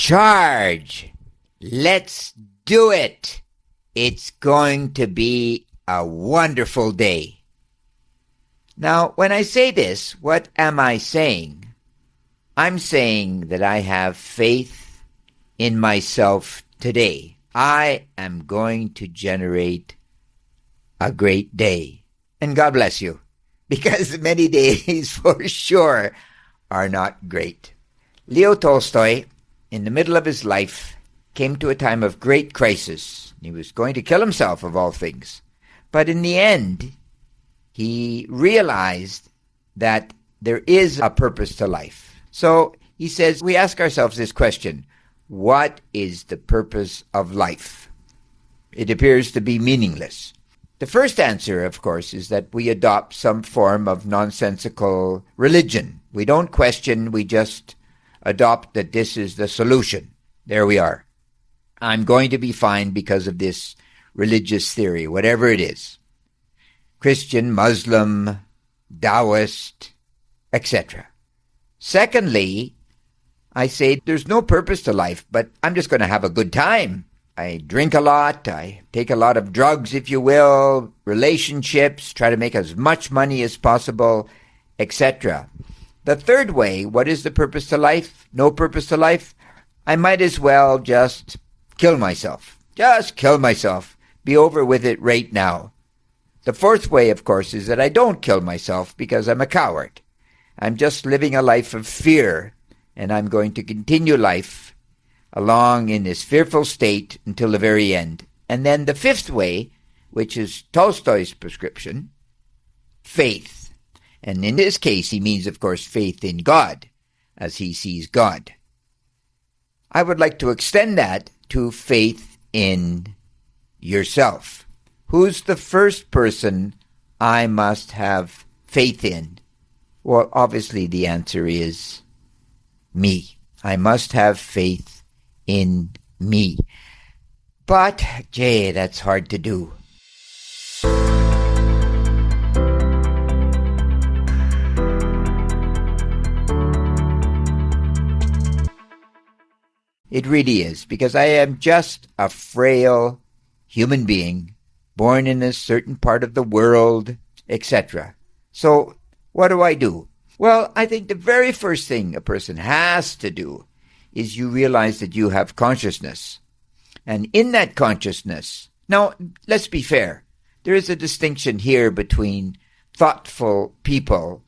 Charge! Let's do it! It's going to be a wonderful day. Now, when I say this, what am I saying? I'm saying that I have faith in myself today. I am going to generate a great day. And God bless you, because many days for sure are not great. Leo Tolstoy, in the middle of his life, came to a time of great crisis. He was going to kill himself, of all things. But in the end, he realized that there is a purpose to life. So he says, we ask ourselves this question: what is the purpose of life? It appears to be meaningless. The first answer, of course, is that we adopt some form of nonsensical religion. We don't question, we just adopt that this is the solution. There we are. I'm going to be fine because of this religious theory, whatever it is. Christian, Muslim, Taoist, etc. Secondly, I say there's no purpose to life, but I'm just going to have a good time. I drink a lot, I take a lot of drugs, if you will, relationships, try to make as much money as possible, etc. The third way, what is the purpose to life? No purpose to life? I might as well just kill myself. Just kill myself. Be over with it right now. The fourth way, of course, is that I don't kill myself because I'm a coward. I'm just living a life of fear, and I'm going to continue life along in this fearful state until the very end. And then the fifth way, which is Tolstoy's prescription, faith. And in this case, he means, of course, faith in God, as he sees God. I would like to extend that to faith in yourself. Who's the first person I must have faith in? Well, obviously the answer is me. I must have faith in me. But, Jay, that's hard to do. It really is, because I am just a frail human being, born in a certain part of the world, etc. So, what do? Well, I think the very first thing a person has to do is you realize that you have consciousness. And in that consciousness, now, let's be fair. There is a distinction here between thoughtful people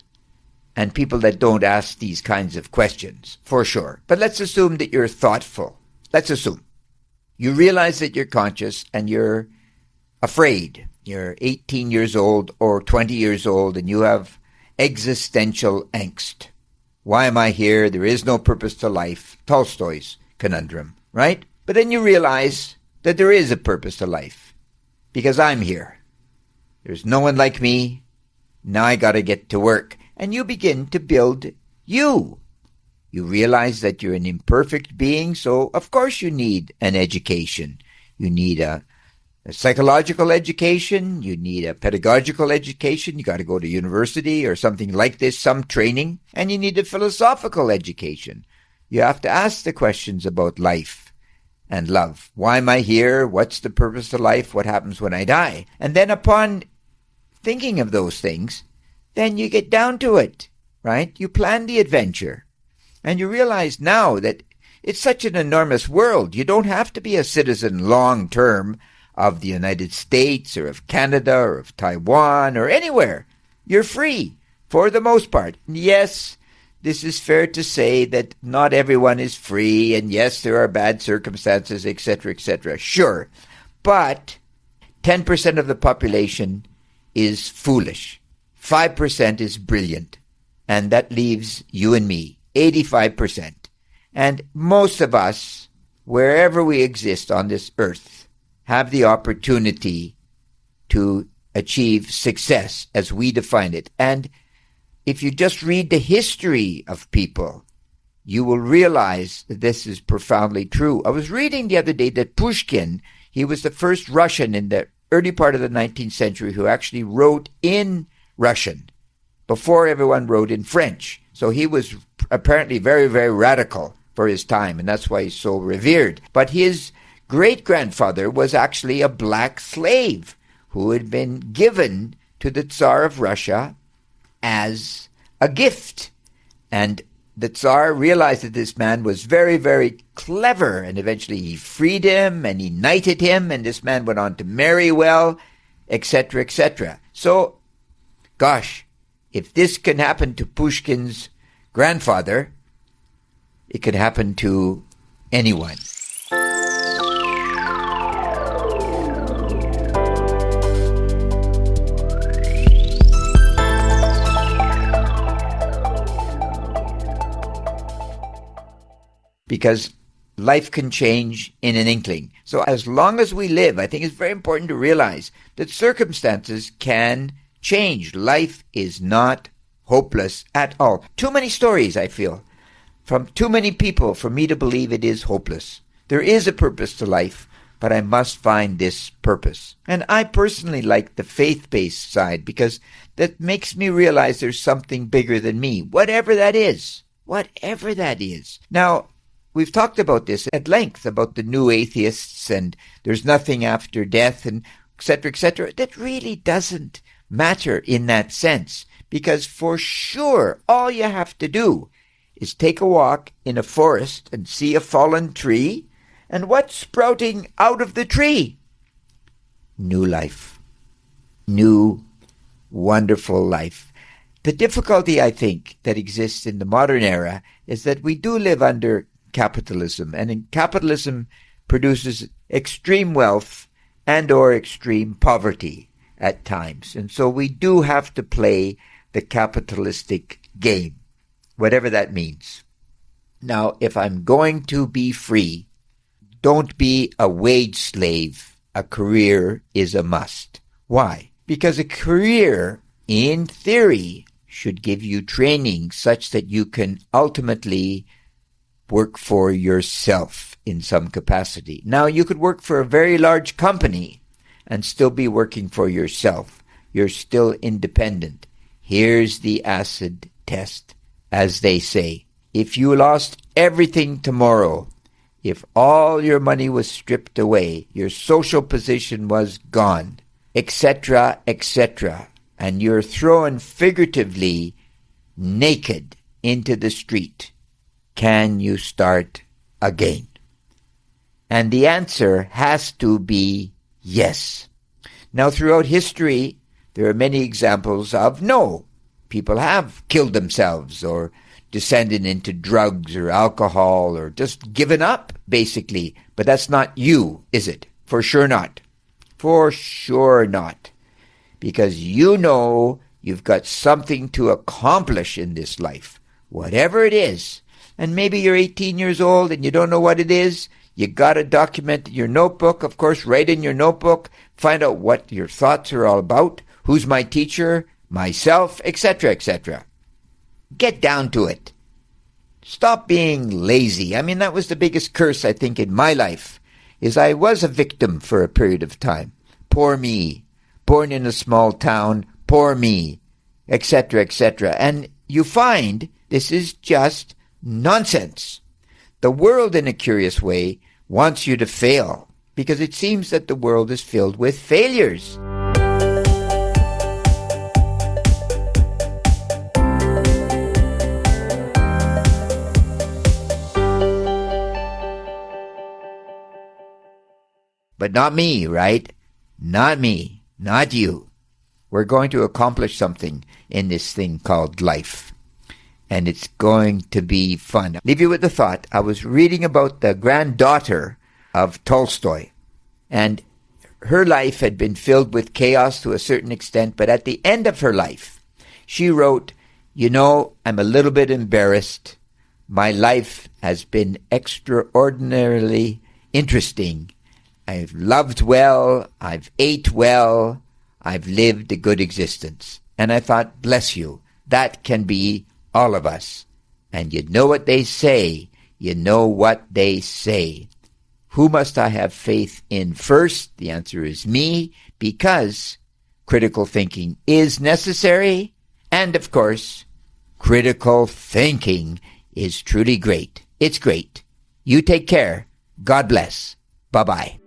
and people that don't ask these kinds of questions, for sure. But let's assume that you're thoughtful. Let's assume. You realize that you're conscious and you're afraid. You're 18 years old or 20 years old and you have existential angst. Why am I here? There is no purpose to life. Tolstoy's conundrum, right? But then you realize that there is a purpose to life because I'm here. There's no one like me. Now I got to get to work. And you begin to build you. You realize that you're an imperfect being, so of course you need an education. You need a psychological education. You need a pedagogical education. You got to go to university or something like this, some training. And you need a philosophical education. You have to ask the questions about life and love. Why am I here? What's the purpose of life? What happens when I die? And then upon thinking of those things, then you get down to it, right? You plan the adventure. And you realize now that it's such an enormous world. You don't have to be a citizen long term of the United States or of Canada or of Taiwan or anywhere. You're free for the most part. Yes, this is fair to say that not everyone is free, and yes, there are bad circumstances, etc., etc. Sure, but 10% of the population is foolish. 5% is brilliant, and that leaves you and me, 85%. And most of us, wherever we exist on this earth, have the opportunity to achieve success as we define it. And if you just read the history of people, you will realize that this is profoundly true. I was reading the other day that Pushkin, he was the first Russian in the early part of the 19th century who actually wrote in Russian before everyone wrote in French. So he was apparently very, very radical for his time, and that's why he's so revered. But his great-grandfather was actually a black slave who had been given to the Tsar of Russia as a gift. And the Tsar realized that this man was very, very clever, and eventually he freed him and he knighted him, and this man went on to marry well, etc., etc. So, gosh, if this can happen to Pushkin's grandfather, it could happen to anyone. Because life can change in an inkling. So as long as we live, I think it's very important to realize that circumstances can change. Life is not hopeless at all. Too many stories, I feel, from too many people for me to believe it is hopeless. There is a purpose to life, but I must find this purpose. And I personally like the faith-based side because that makes me realize there's something bigger than me, whatever that is. Whatever that is. Now, we've talked about this at length, about the new atheists and there's nothing after death and etc., etc. That really doesn't matter in that sense, because for sure all you have to do is take a walk in a forest and see a fallen tree, and what's sprouting out of the tree? New life. New, wonderful life. The difficulty, I think, that exists in the modern era is that we do live under capitalism, and in capitalism produces extreme wealth and or extreme poverty at times. And so we do have to play the capitalistic game, whatever that means. Now, if I'm going to be free, don't be a wage slave. A career is a must. Why? Because a career, in theory, should give you training such that you can ultimately work for yourself in some capacity. Now, you could work for a very large company and still be working for yourself. You're still independent. Here's the acid test, as they say. If you lost everything tomorrow, if all your money was stripped away, your social position was gone, etc., etc., and you're thrown figuratively naked into the street, can you start again? And the answer has to be yes. Now, throughout history, there are many examples of no. People have killed themselves or descended into drugs or alcohol or just given up, basically. But that's not you, is it? For sure not. For sure not. Because you know you've got something to accomplish in this life, whatever it is. And maybe you're 18 years old and you don't know what it is. You got to document your notebook. Of course, write in your notebook. Find out what your thoughts are all about. Who's my teacher? Myself, etc., etc. Get down to it. Stop being lazy. I mean, that was the biggest curse, I think, in my life, is I was a victim for a period of time. Poor me. Born in a small town. Poor me. Etc., etc. And you find this is just nonsense. The world, in a curious way, wants you to fail because it seems that the world is filled with failures. But not me, right? Not me. Not you. We're going to accomplish something in this thing called life. And it's going to be fun. Leave you with the thought. I was reading about the granddaughter of Tolstoy. And her life had been filled with chaos to a certain extent. But at the end of her life, she wrote, you know, I'm a little bit embarrassed. My life has been extraordinarily interesting. I've loved well. I've ate well. I've lived a good existence. And I thought, bless you. That can be all of us. And you know what they say. You know what they say. Who must I have faith in first? The answer is me, because critical thinking is necessary. And of course, critical thinking is truly great. It's great. You take care. God bless. Bye-bye.